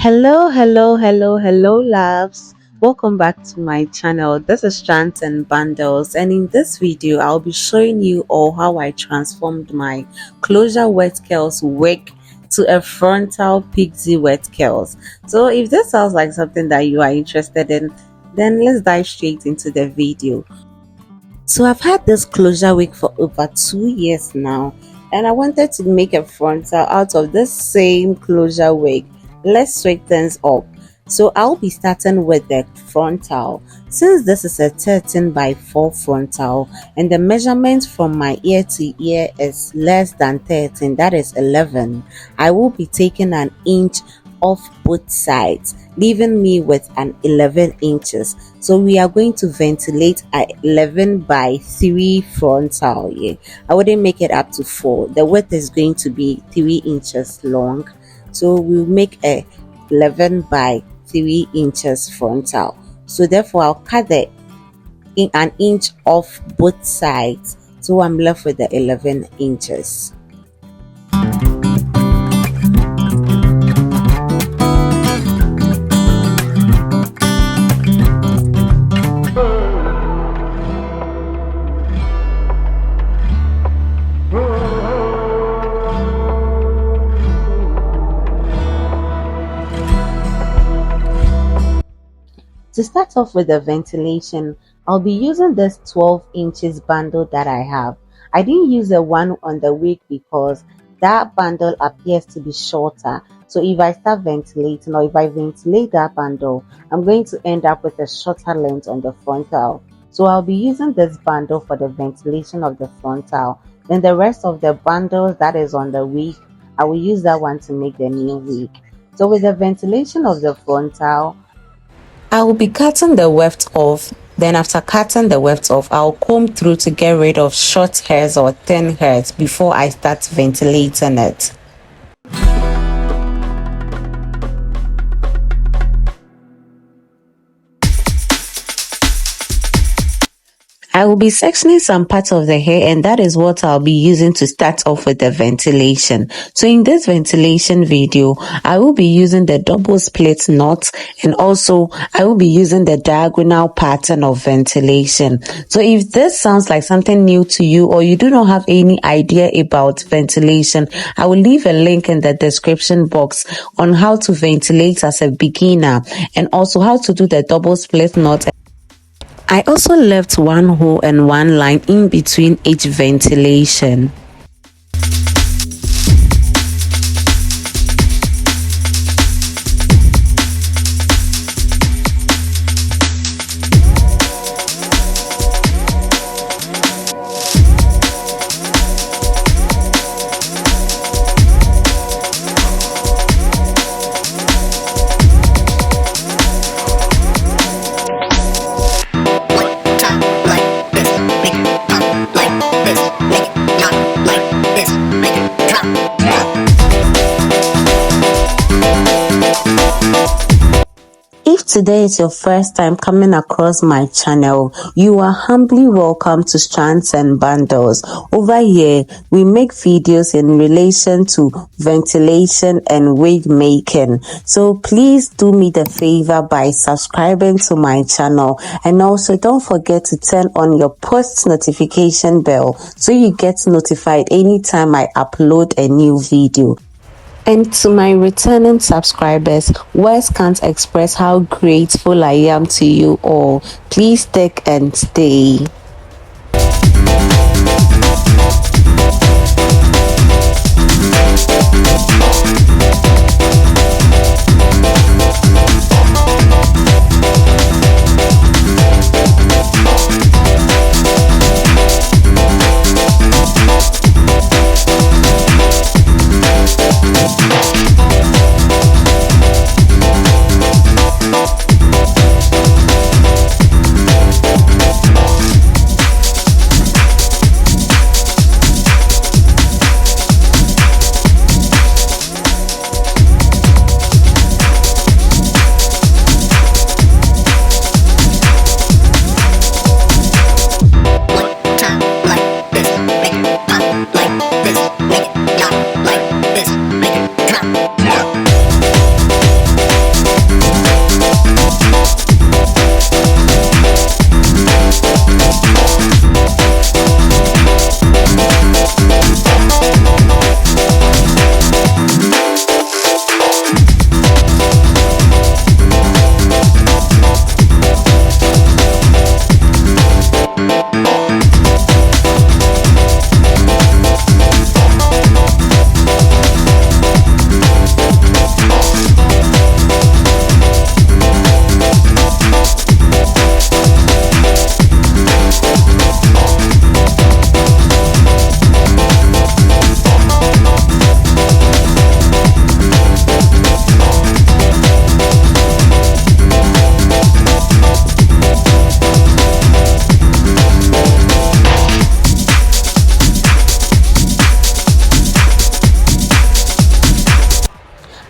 Hello, loves. Welcome back to my channel. This is Strands and Bundles, and in this video, I'll be showing you all how I transformed my closure wet curls wig to a frontal pixie wet curls. So, if this sounds like something that you are interested in, then let's dive straight into the video. So, I've had this closure wig for over 2 years now, and I wanted to make a frontal out of this same closure wig. Let's switch things up. So I'll be starting with the frontal. Since this is a 13 by 4 frontal and the measurement from my ear to ear is less than 13, that is 11, I will be taking an inch off both sides, leaving me with an 11 inches. So we are going to ventilate a 11 by 3 frontal. I wouldn't make it up to 4. The width is going to be 3 inches long. So we'll make a 11 by 3 inches frontal. So therefore I'll cut an inch off both sides. So I'm left with the 11 inches. To start off with the ventilation, I'll be using this 12 inches bundle that I have. I didn't use the one on the wig because that bundle appears to be shorter. So if I start ventilating or if I ventilate that bundle, I'm going to end up with a shorter length on the frontal. So I'll be using this bundle for the ventilation of the frontal. Then the rest of the bundles that is on the wig, I will use that one to make the new wig. So with the ventilation of the frontal, I will be cutting the weft off. Then after cutting the weft off, I'll comb through to get rid of short hairs or thin hairs before I start ventilating it. I will be sectioning some parts of the hair, and that is what I'll be using to start off with the ventilation. So in this ventilation video, I will be using the double split knot, and also I will be using the diagonal pattern of ventilation. So if this sounds like something new to you or you do not have any idea about ventilation, I will leave a link in the description box on how to ventilate as a beginner and also how to do the double split knot. I also left one hole and one line in between each ventilation. If today is your first time coming across my channel, you are humbly welcome to Strands and Bundles. Over here, we make videos in relation to ventilation and wig making. So please do me the favor by subscribing to my channel, and also don't forget to turn on your post notification bell so you get notified anytime I upload a new video. And to my returning subscribers, words can't express how grateful I am to you all. Please stick and stay.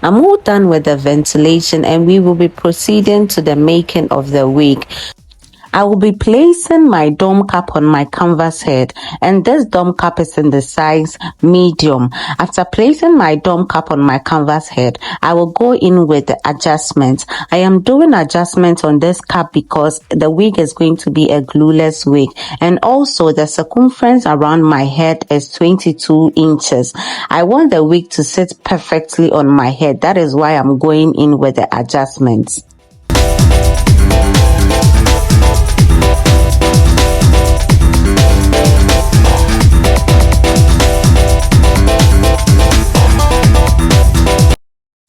I'm all done with the ventilation and we will be proceeding to the making of the wig. I will be placing my dome cap on my canvas head, and this dome cap is in the size medium. After placing my dome cap on my canvas head, I will go in with the adjustments. I am doing adjustments on this cap because the wig is going to be a glueless wig, and also the circumference around my head is 22 inches. I want the wig to sit perfectly on my head. That is why I'm going in with the adjustments.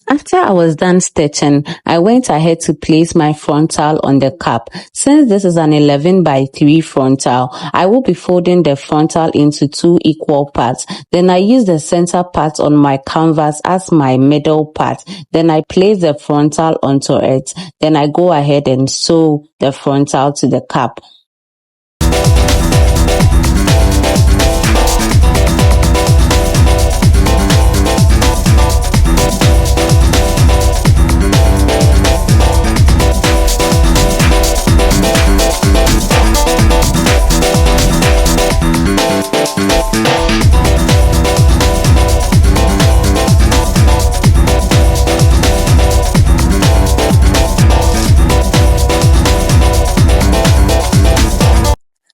After I was done stitching, I went ahead to place my frontal on the cap. Since this is an 11 by 3 frontal, I will be folding the frontal into 2 equal parts. Then I use the center part on my canvas as my middle part. Then I place the frontal onto it. Then I go ahead and sew the frontal to the cap.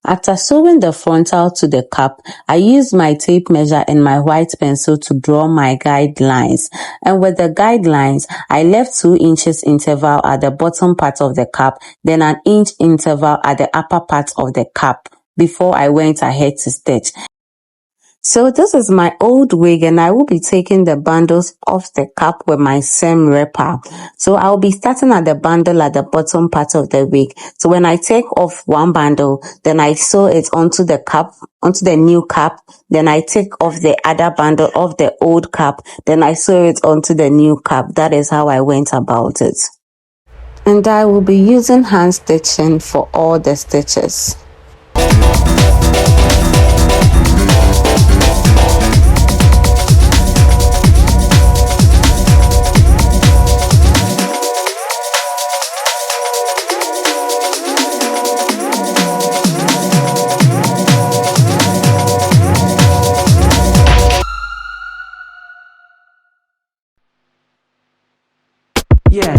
After sewing the frontal to the cap, I used my tape measure and my white pencil to draw my guidelines. And with the guidelines, I left 2 inches interval at the bottom part of the cap, then an inch interval at the upper part of the cap before I went ahead to stitch. So this is my old wig and I will be taking the bundles off the cap with my seam ripper. So I'll be starting at the bundle at the bottom part of the wig. So when I take off one bundle, then I sew it onto the cap, onto the new cap. Then I take off the other bundle of the old cap. Then I sew it onto the new cap. That is how I went about it. And I will be using hand stitching for all the stitches. Yeah.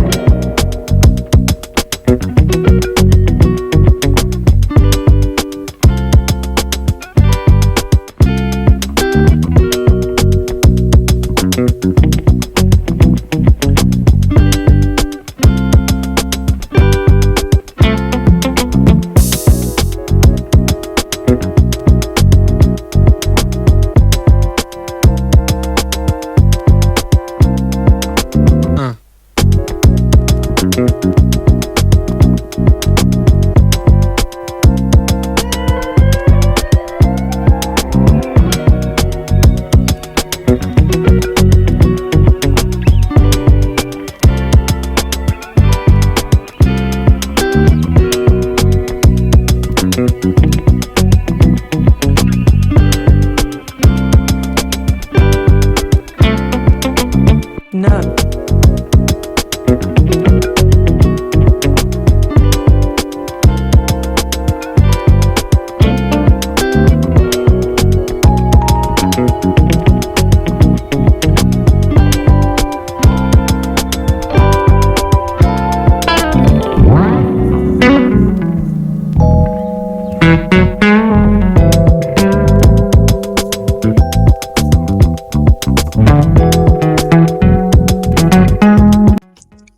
No.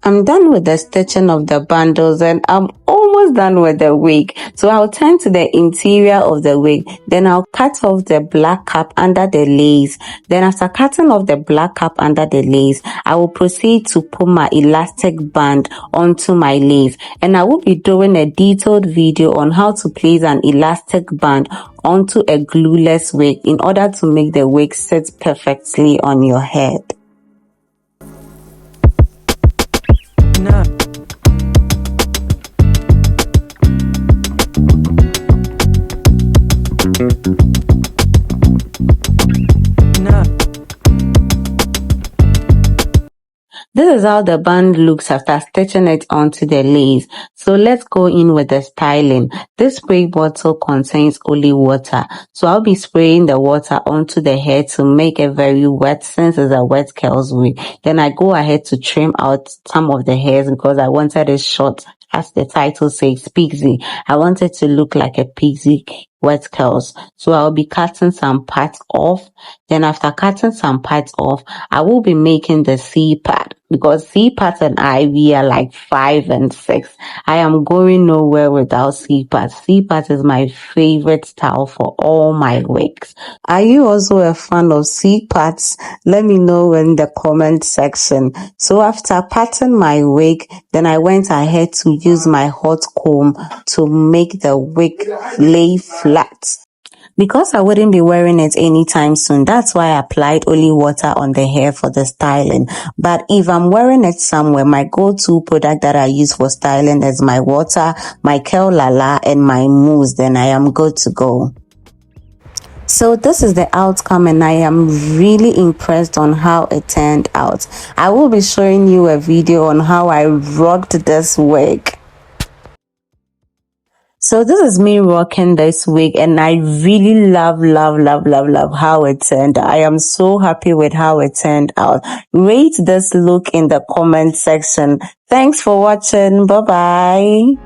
I'm done with the stitching of the bundles and I'm almost done with the wig. So I'll turn to the interior of the wig. Then I'll cut off the black cap under the lace. Then after cutting off the black cap under the lace, I will proceed to put my elastic band onto my lace. And I will be doing a detailed video on how to place an elastic band onto a glueless wig in order to make the wig sit perfectly on your head. No. this is how the band looks after stitching it onto the lace. So let's go in with the styling. This spray bottle contains only water. So I'll be spraying the water onto the hair to make it very wet since it's a wet curls wig. Then I go ahead to trim out some of the hairs because I wanted it short. As the title says, Pixie. I want it to look like a Pixie wet curls. So I'll be cutting some parts off. Then after cutting some parts off, I will be making the C part because C part and I, we are like 5 and 6. I am going nowhere without C part. C part is my favorite style for all my wigs. Are you also a fan of C parts? Let me know in the comment section. So after parting my wig, then I went ahead to use my hot comb to make the wig lay flat. Because I wouldn't be wearing it anytime soon, that's why I applied only water on the hair for the styling. But if I'm wearing it somewhere, my go-to product that I use for styling is my water, my Curl Lala, and my mousse. Then I am good to go. So this is the outcome and I am really impressed on how it turned out. I will be showing you a video on how I rocked this wig. So this is me rocking this wig and I really love how it turned out. I am so happy with how it turned out. Rate this look in the comment section. Thanks for watching. Bye bye.